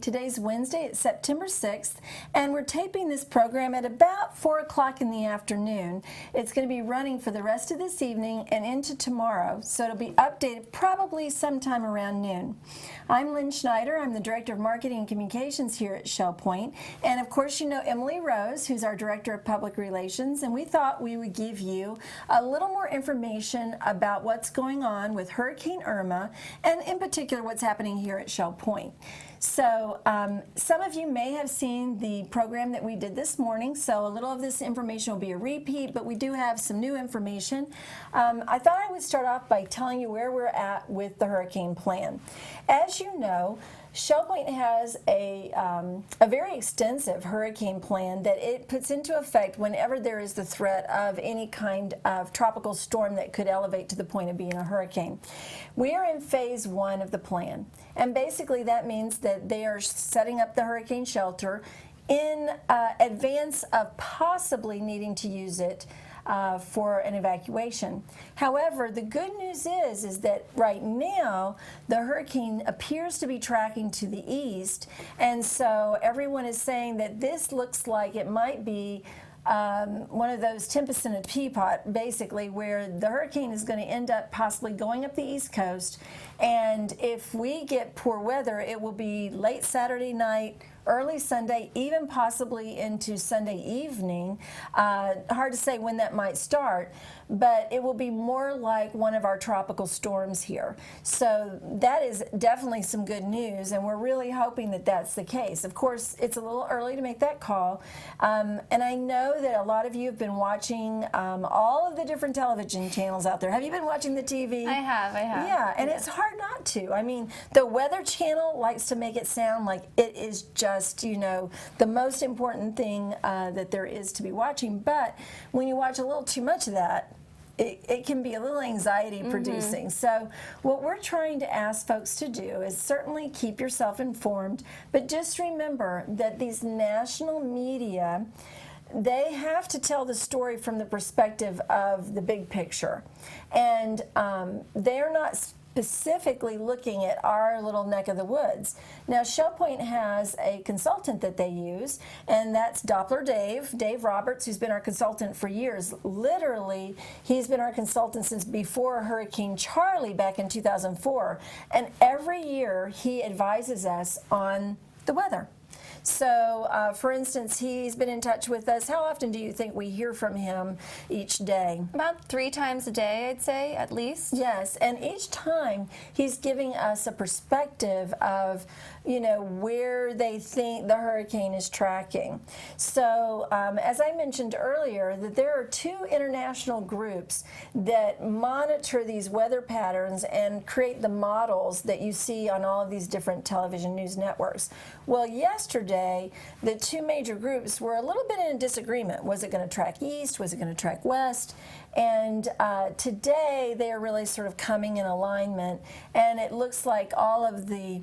Today's Wednesday, it's September 6th, and we're taping this program at about 4 o'clock in the afternoon. It's going to be running for the rest of this evening and into tomorrow, so it'll be updated probably sometime around noon. I'm Lynn Schneider. I'm the Director of Marketing and Communications here at Shell Point, and of course you know Emily Rose, who's our Director of Public Relations, and we thought we would give you a little more information about what's going on with Hurricane Irma, and in particular what's happening here at Shell Point. So some of you may have seen the program that we did this morning, so a little of this information will be a repeat, but we do have some new information. I thought I would start off by telling you where we're at with the hurricane plan. As you know, Shell Point has a very extensive hurricane plan that it puts into effect whenever there is the threat of any kind of tropical storm that could elevate to the point of being a hurricane. We are in phase 1 of the plan, and basically that means that they are setting up the hurricane shelter in advance of possibly needing to use it for an evacuation. However, the good news is that right now the hurricane appears to be tracking to the east, and so everyone is saying that this looks like it might be one of those tempest in a teapot, basically, where the hurricane is going to end up possibly going up the East Coast, and if we get poor weather, it will be late Saturday night, early Sunday, even possibly into Sunday evening. Hard to say when that might start, but it will be more like one of our tropical storms here. So that is definitely some good news, and we're really hoping that that's the case. Of course, it's a little early to make that call, and I know that a lot of you have been watching all of the different television channels out there. Have you been watching the TV? I have. Yeah, and it's hard not to. I mean, the Weather Channel likes to make it sound like it is just, you know, the most important thing that there is to be watching, but when you watch a little too much of that, it can be a little anxiety producing. So what we're trying to ask folks to do is certainly keep yourself informed, but just remember that these national media, they have to tell the story from the perspective of the big picture, and they're not specifically looking at our little neck of the woods. Now, Shell Point has a consultant that they use, and that's Doppler Dave Roberts, who's been our consultant for years. Literally, he's been our consultant since before Hurricane Charlie back in 2004, and every year he advises us on the weather. So, for instance, he's been in touch with us. How often do you think we hear from him each day? About 3 times a day, I'd say, at least. Yes, and each time he's giving us a perspective of, you know, where they think the hurricane is tracking. So, as I mentioned earlier, that there are 2 international groups that monitor these weather patterns and create the models that you see on all of these different television news networks. Well, yesterday, the 2 major groups were a little bit in a disagreement. Was it going to track east? Was it going to track west? And today they are really sort of coming in alignment, and it looks like all of the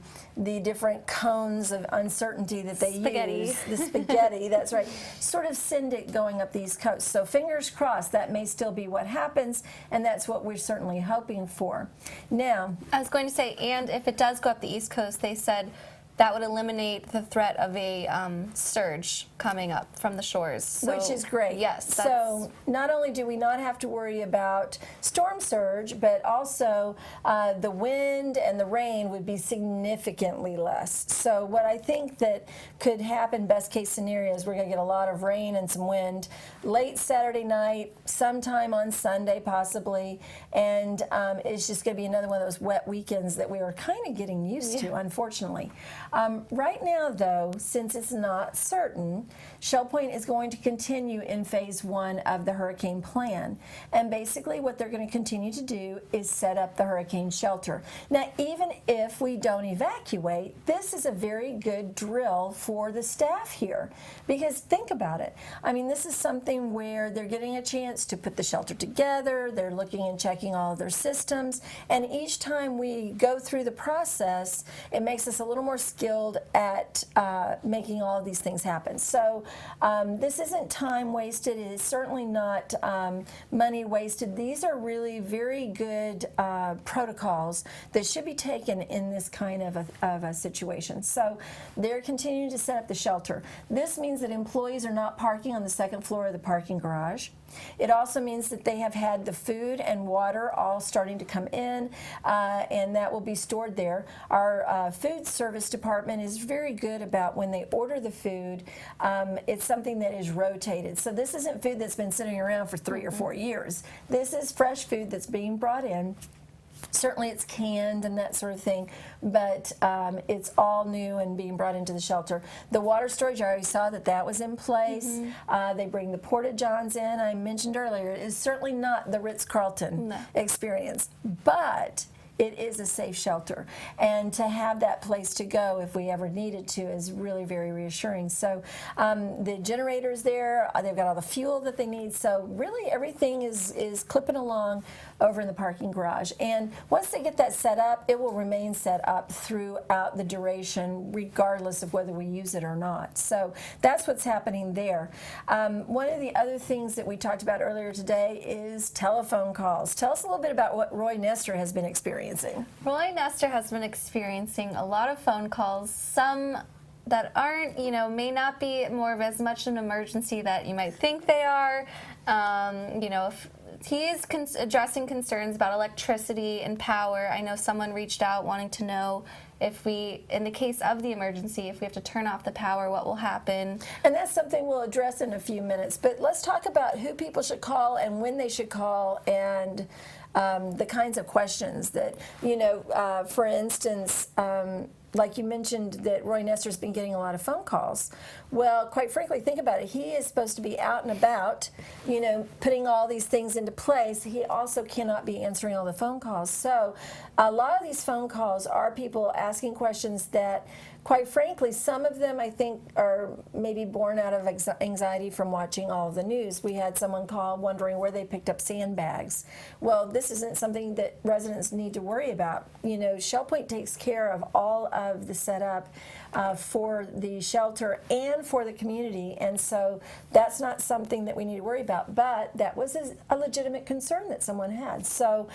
different cones of uncertainty that they use, the spaghetti, that's right, sort of send it going up the East Coast. So fingers crossed, that may still be what happens, and that's what we're certainly hoping for. Now, I was going to say, and if it does go up the East Coast, they said that would eliminate the threat of a surge coming up from the shores. So, which is great. Yes. So not only do we not have to worry about storm surge, but also the wind and the rain would be significantly less. So what I think that could happen, best case scenario, is we're going to get a lot of rain and some wind late Saturday night, sometime on Sunday possibly, and it's just going to be another one of those wet weekends that we are kind of getting used to, unfortunately. Right now, though, since it's not certain, Shell Point is going to continue in phase 1 of the hurricane plan. And basically what they're going to continue to do is set up the hurricane shelter. Now, even if we don't evacuate, this is a very good drill for for the staff here. Because think about it. I mean, this is something where they're getting a chance to put the shelter together, they're looking and checking all of their systems, and each time we go through the process, it makes us a little more skilled at making all of these things happen. So this isn't time wasted. It is certainly not money wasted. These are really very good protocols that should be taken in this kind of a situation. So they're continuing to set up the shelter. This means that employees are not parking on the second floor of the parking garage. It also means that they have had the food and water all starting to come in, and that will be stored there. Our food service department is very good about when they order the food, it's something that is rotated. So this isn't food that's been sitting around for 3 or 4 years. This is fresh food that's being brought in. Certainly it's canned and that sort of thing, but it's all new and being brought into the shelter. The water storage, I already saw that was in place. They bring the porta-johns in. I mentioned earlier, it is certainly not the Ritz-Carlton experience, but it is a safe shelter. And to have that place to go if we ever needed to is really very reassuring. So the generator's there, they've got all the fuel that they need, so really everything is clipping along over in the parking garage. And once they get that set up, it will remain set up throughout the duration, regardless of whether we use it or not. So that's what's happening there. One of the other things that we talked about earlier today is telephone calls. Tell us a little bit about what Roy Nestor has been experiencing. Roy Nestor has been experiencing a lot of phone calls, some that aren't, may not be more of as much an emergency that you might think they are. If he is addressing concerns about electricity and power. I know someone reached out wanting to know if we, in the case of the emergency, if we have to turn off the power, what will happen? And that's something we'll address in a few minutes. But let's talk about who people should call and when they should call, and the kinds of questions that, for instance, like you mentioned that Roy Nestor's been getting a lot of phone calls. Well, quite frankly, think about it. He is supposed to be out and about, putting all these things into place. He also cannot be answering all the phone calls. So a lot of these phone calls are people asking questions that, quite frankly, some of them I think are maybe born out of anxiety from watching all of the news. We had someone call wondering where they picked up sandbags. Well, this isn't something that residents need to worry about. Shell Point takes care of all of the setup for the shelter and for the community, and so that's not something that we need to worry about, but that was a legitimate concern that someone had. So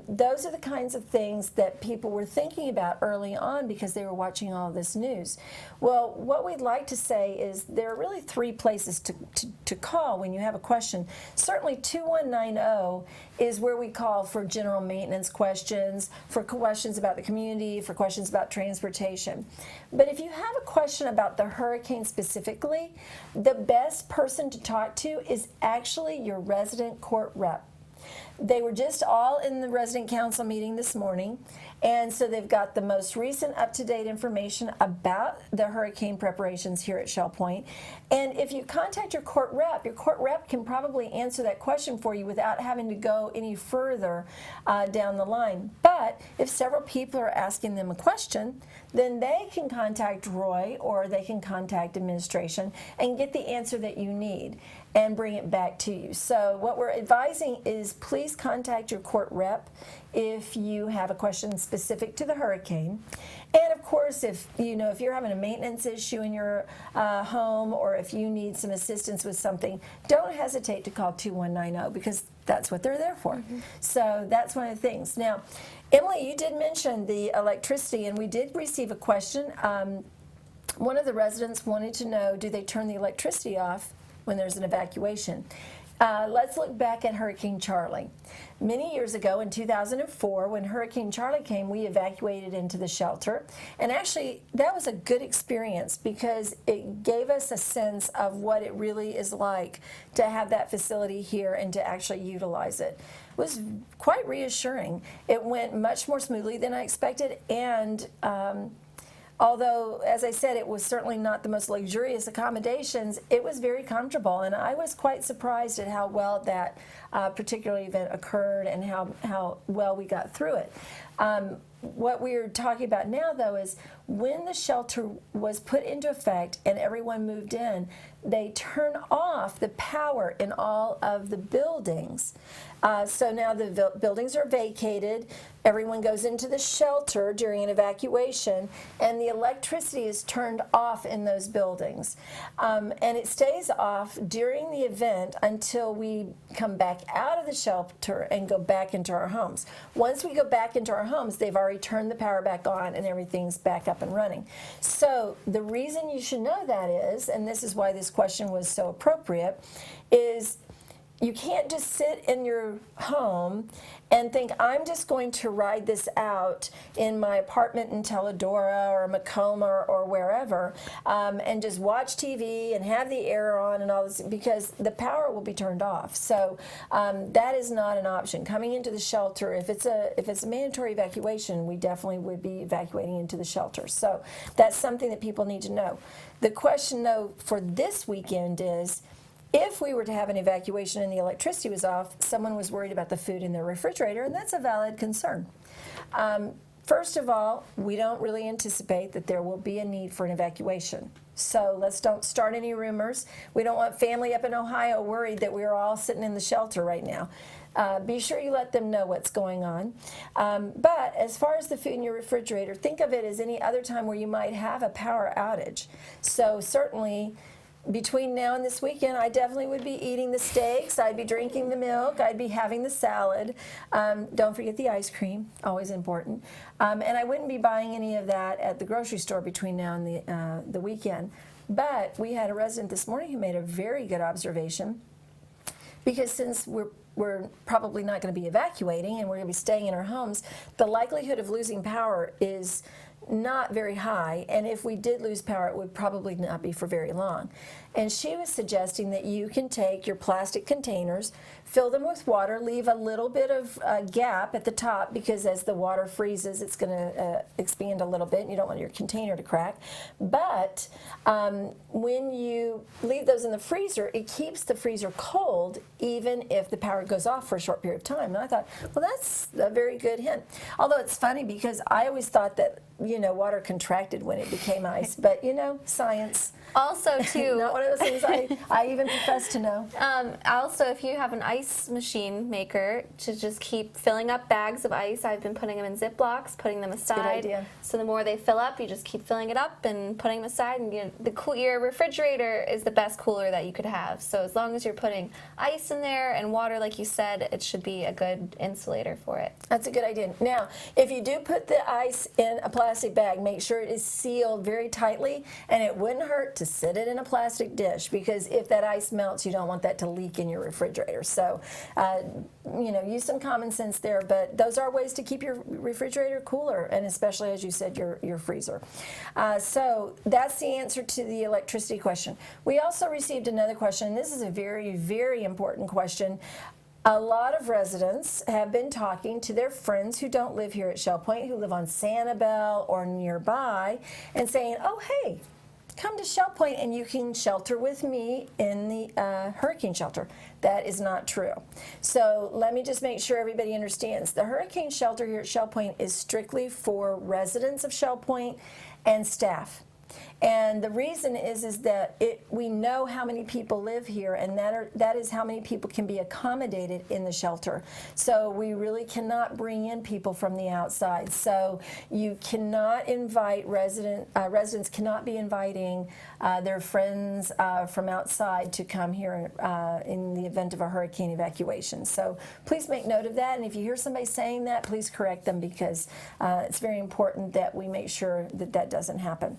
those are the kinds of things that people were thinking about early on because they were watching all of this news. Well, what we'd like to say is there are really 3 places to call when you have a question. Certainly 2190 is where we call for general maintenance questions, for questions about the community, for questions about transportation. But if you have a question about the hurricane specifically, the best person to talk to is actually your resident court rep. They were just all in the resident council meeting this morning, and so they've got the most recent up-to-date information about the hurricane preparations here at Shell Point. And if you contact your court rep can probably answer that question for you without having to go any further down the line. But if several people are asking them a question, then they can contact Roy or they can contact administration and get the answer that you need and bring it back to you. So what we're advising is please contact your court rep if you have a question specific to the hurricane. And of course, if you're having a maintenance issue in your home, or if you need some assistance with something, don't hesitate to call 2190 because that's what they're there for. So that's one of the things. Now, Emily, you did mention the electricity, and we did receive a question. One of the residents wanted to know, do they turn the electricity off when there's an evacuation? Let's look back at Hurricane Charlie. Many years ago, in 2004, when Hurricane Charlie came, we evacuated into the shelter. And actually, that was a good experience because it gave us a sense of what it really is like to have that facility here and to actually utilize it. It was quite reassuring. It went much more smoothly than I expected, and although, as I said, it was certainly not the most luxurious accommodations, it was very comfortable, and I was quite surprised at how well that particular event occurred and how well we got through it. what we're talking about now, though, is when the shelter was put into effect and everyone moved in, they turn off the power in all of the buildings. So now the buildings are vacated, everyone goes into the shelter during an evacuation, and the electricity is turned off in those buildings. And it stays off during the event until we come back out of the shelter and go back into our homes. Once we go back into our homes, they've already turned the power back on and everything's back up and running. So the reason you should know that is, and this is why this question was so appropriate, is you can't just sit in your home and think, I'm just going to ride this out in my apartment in Telladora or Macomb or wherever, and just watch TV and have the air on and all this, because the power will be turned off. So that is not an option. Coming into the shelter, if it's a mandatory evacuation, we definitely would be evacuating into the shelter. So that's something that people need to know. The question, though, for this weekend is, if we were to have an evacuation and the electricity was off, someone was worried about the food in their refrigerator, and that's a valid concern. First of all, we don't really anticipate that there will be a need for an evacuation. So let's don't start any rumors. We don't want family up in Ohio worried that we're all sitting in the shelter right now. Be sure you let them know what's going on. But as far as the food in your refrigerator, think of it as any other time where you might have a power outage. So certainly, between now and this weekend, I definitely would be eating the steaks, I'd be drinking the milk, I'd be having the salad. Don't forget the ice cream, always important. And I wouldn't be buying any of that at the grocery store between now and the weekend. But we had a resident this morning who made a very good observation, because since we're probably not going to be evacuating and we're going to be staying in our homes, the likelihood of losing power is not very high, and if we did lose power, it would probably not be for very long. And she was suggesting that you can take your plastic containers, fill them with water, leave a little bit of gap at the top, because as the water freezes, it's going to expand a little bit, and you don't want your container to crack. But when you leave those in the freezer, it keeps the freezer cold, even if the power goes off for a short period of time. And I thought, well, that's a very good hint. Although it's funny, because I always thought that, water contracted when it became ice. But, science. Also, too, not one of those things I even profess to know. Also, if you have an ice machine maker, to just keep filling up bags of ice. I've been putting them in Ziplocs, putting them aside. Good idea. So the more they fill up, you just keep filling it up and putting them aside. And your refrigerator is the best cooler that you could have. So as long as you're putting ice in there and water, like you said, it should be a good insulator for it. That's a good idea. Now, if you do put the ice in a plastic bag, make sure it is sealed very tightly, and it wouldn't hurt to sit it in a plastic dish, because if that ice melts, you don't want that to leak in your refrigerator. So, use some common sense there, but those are ways to keep your refrigerator cooler, and especially, as you said, your freezer. So that's the answer to the electricity question. We also received another question, and this is a very, very important question. A lot of residents have been talking to their friends who don't live here at Shell Point, who live on Sanibel or nearby, and saying, oh, hey, come to Shell Point and you can shelter with me in the hurricane shelter. That is not true. So let me just make sure everybody understands. The hurricane shelter here at Shell Point is strictly for residents of Shell Point and staff. And the reason is that we know how many people live here, and that is how many people can be accommodated in the shelter. So we really cannot bring in people from the outside. So you cannot invite residents cannot be inviting their friends from outside to come here in the event of a hurricane evacuation. So please make note of that, and if you hear somebody saying that, please correct them, because it's very important that we make sure that that doesn't happen.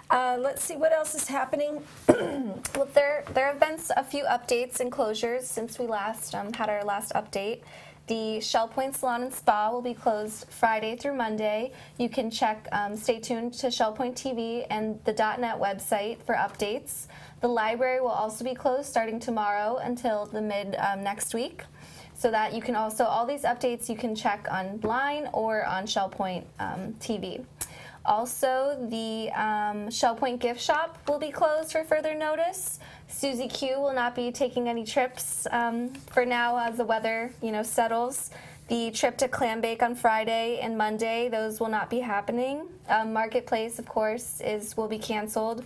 Let's see what else is happening. Well, there have been a few updates and closures since we last had our last update. The Shell Point Salon and Spa will be closed Friday through Monday. You can check, stay tuned to Shell Point TV and the .net website for updates. The library will also be closed starting tomorrow until the mid next week. So that you can also, all these updates you can check online or on Shell Point TV. Also, the Shell Point gift shop will be closed for further notice. Susie Q will not be taking any trips for now as the weather, settles. The trip to Clam Bake on Friday and Monday, those will not be happening. Marketplace, of course, will be canceled.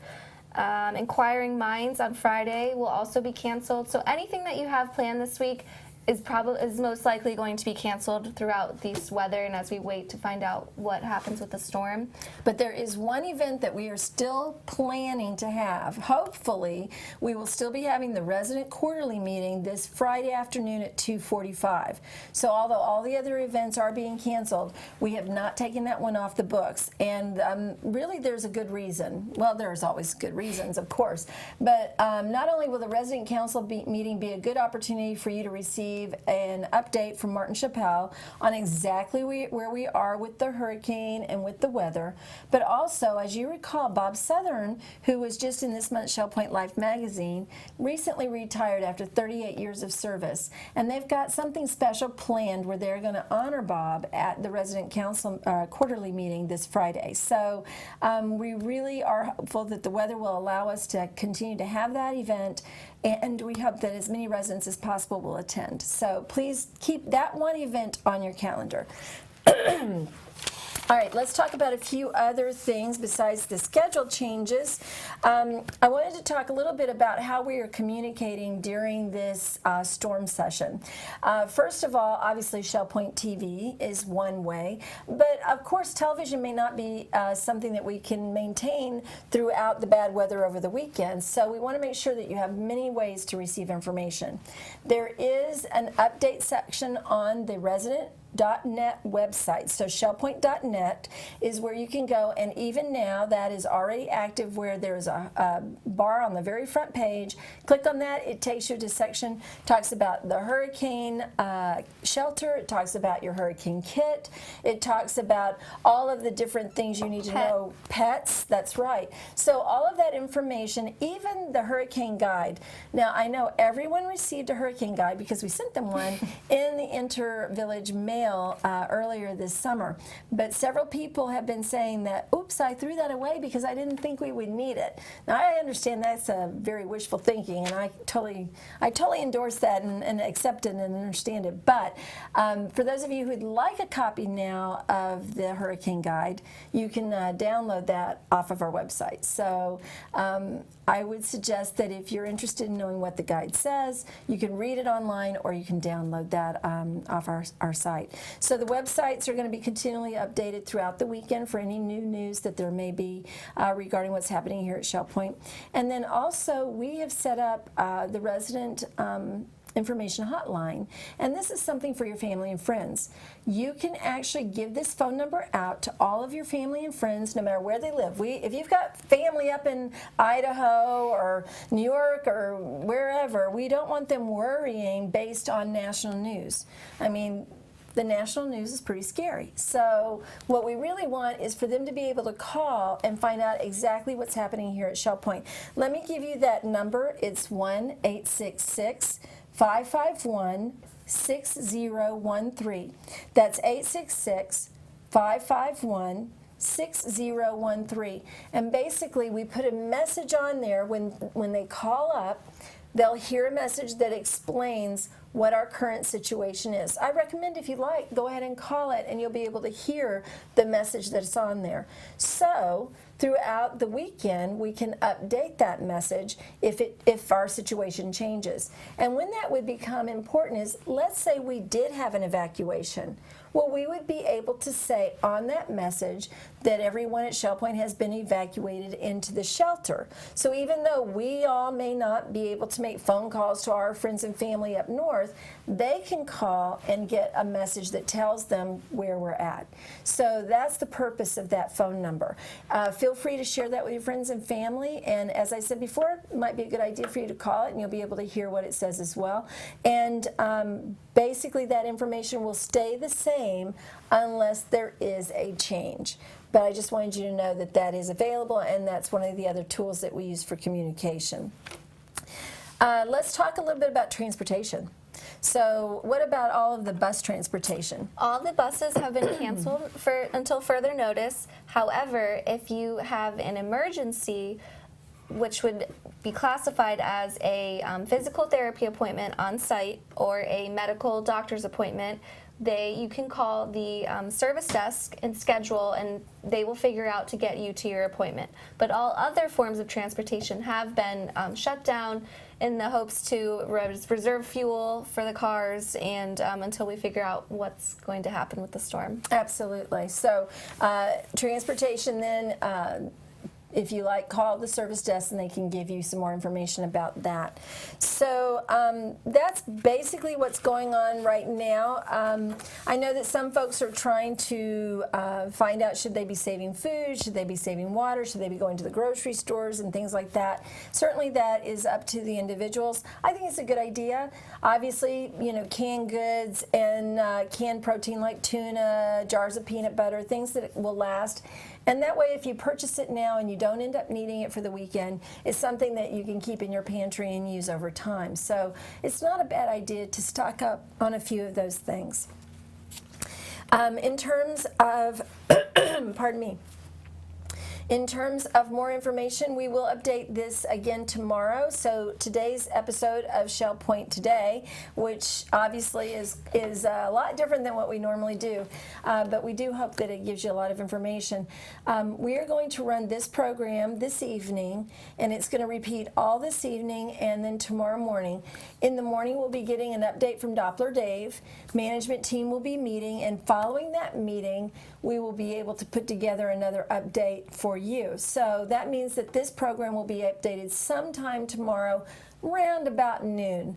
Inquiring Minds on Friday will also be canceled. So anything that you have planned this week is most likely going to be canceled throughout this weather, and as we wait to find out what happens with the storm. But there is one event that we are still planning to have. Hopefully, we will still be having the resident quarterly meeting this Friday afternoon at 2:45. So although all the other events are being canceled, we have not taken that one off the books. And really, there's a good reason. Well, there's always good reasons, of course. But not only will the resident council meeting be a good opportunity for you to receive an update from Martin Chappelle on exactly where we are with the hurricane and with the weather, but also, as you recall, Bob Southern, who was just in this month's Shell Point Life magazine, recently retired after 38 years of service, and they've got something special planned where they're going to honor Bob at the resident council quarterly meeting this Friday. So we really are hopeful that the weather will allow us to continue to have that event, and we hope that as many residents as possible will attend. So please keep that one event on your calendar. All right, let's talk about a few other things besides the schedule changes. I wanted to talk a little bit about how we are communicating during this storm session. First of all, obviously Shell Point TV is one way, but of course television may not be something that we can maintain throughout the bad weather over the weekend, so we want to make sure that you have many ways to receive information. There is an update section on the resident.net website. So shellpoint.net is where you can go, and even now that is already active, where there's a bar on the very front page. Click on that, it takes you to a section, talks about the hurricane shelter, it talks about your hurricane kit, it talks about all of the different things you need to know. Pets, that's right. So all of that information, even the hurricane guide. Now I know everyone received a hurricane guide because we sent them one in the Inter-Village Mail earlier this summer, but several people have been saying that, oops, I threw that away because I didn't think we would need it. Now I understand that's a very wishful thinking, and I totally endorse that and accept it and understand it. But for those of you who'd like a copy now of the hurricane guide, you can download that off of our website. So I would suggest that if you're interested in knowing what the guide says, you can read it online or you can download that off our site. So the websites are going to be continually updated throughout the weekend for any new news that there may be regarding what's happening here at Shell Point. And then also we have set up the resident information hotline, and this is something for your family and friends. You can actually give this phone number out to all of your family and friends, no matter where they live. If you've got family up in Idaho or New York or wherever, we don't want them worrying based on national news. I mean, the national news is pretty scary. So what we really want is for them to be able to call and find out exactly what's happening here at Shell Point. Let me give you that number. It's 1-866-551-6013. That's 866-551-6013. And basically we put a message on there when they call up. They'll hear a message that explains what our current situation is. I recommend, if you like, go ahead and call it, and you'll be able to hear the message that's on there. So throughout the weekend, we can update that message if our situation changes. And when that would become important is, let's say we did have an evacuation. Well, we would be able to say on that message that everyone at Shell Point has been evacuated into the shelter. So even though we all may not be able to make phone calls to our friends and family up north, they can call and get a message that tells them where we're at. So that's the purpose of that phone number. Feel free to share that with your friends and family, and as I said before, it might be a good idea for you to call it, and you'll be able to hear what it says as well. And basically that information will stay the same unless there is a change. But I just wanted you to know that that is available, and that's one of the other tools that we use for communication. Let's talk a little bit about transportation. So what about all of the bus transportation? All the buses have been canceled until further notice. However, if you have an emergency, which would be classified as a physical therapy appointment on site or a medical doctor's appointment, you can call the service desk and schedule, and they will figure out to get you to your appointment. But all other forms of transportation have been shut down in the hopes to reserve fuel for the cars and until we figure out what's going to happen with the storm. Absolutely. So transportation then, if you like, call the service desk and they can give you some more information about that. So that's basically what's going on right now. I know that some folks are trying to find out, should they be saving food, should they be saving water, should they be going to the grocery stores and things like that. Certainly that is up to the individuals. I think it's a good idea. Obviously, you know, canned goods and canned protein like tuna, jars of peanut butter, things that will last. And that way, if you purchase it now and you don't end up needing it for the weekend, it's something that you can keep in your pantry and use over time. So it's not a bad idea to stock up on a few of those things. In terms of, pardon me, in terms of more information, we will update this again tomorrow. So today's episode of Shell Point Today, which obviously is a lot different than what we normally do, but we do hope that it gives you a lot of information. We are going to run this program this evening, and it's going to repeat all this evening and then tomorrow morning. In the morning, we'll be getting an update from Doppler Dave. Management team will be meeting, and following that meeting, we will be able to put together another update for you. So that means that this program will be updated sometime tomorrow, round about noon,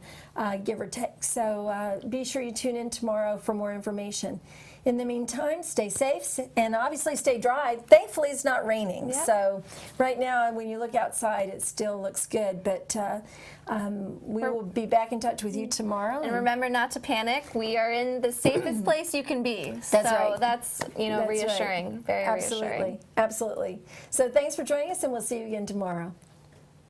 give or take. So be sure you tune in tomorrow for more information. In the meantime, stay safe and obviously stay dry. Thankfully, it's not raining. Yep. So right now, when you look outside, it still looks good. But we will be back in touch with you tomorrow. And remember not to panic. We are in the safest place you can be. That's so right. That's, That's reassuring. right. Very Absolutely. reassuring. Absolutely. So thanks for joining us, and we'll see you again tomorrow.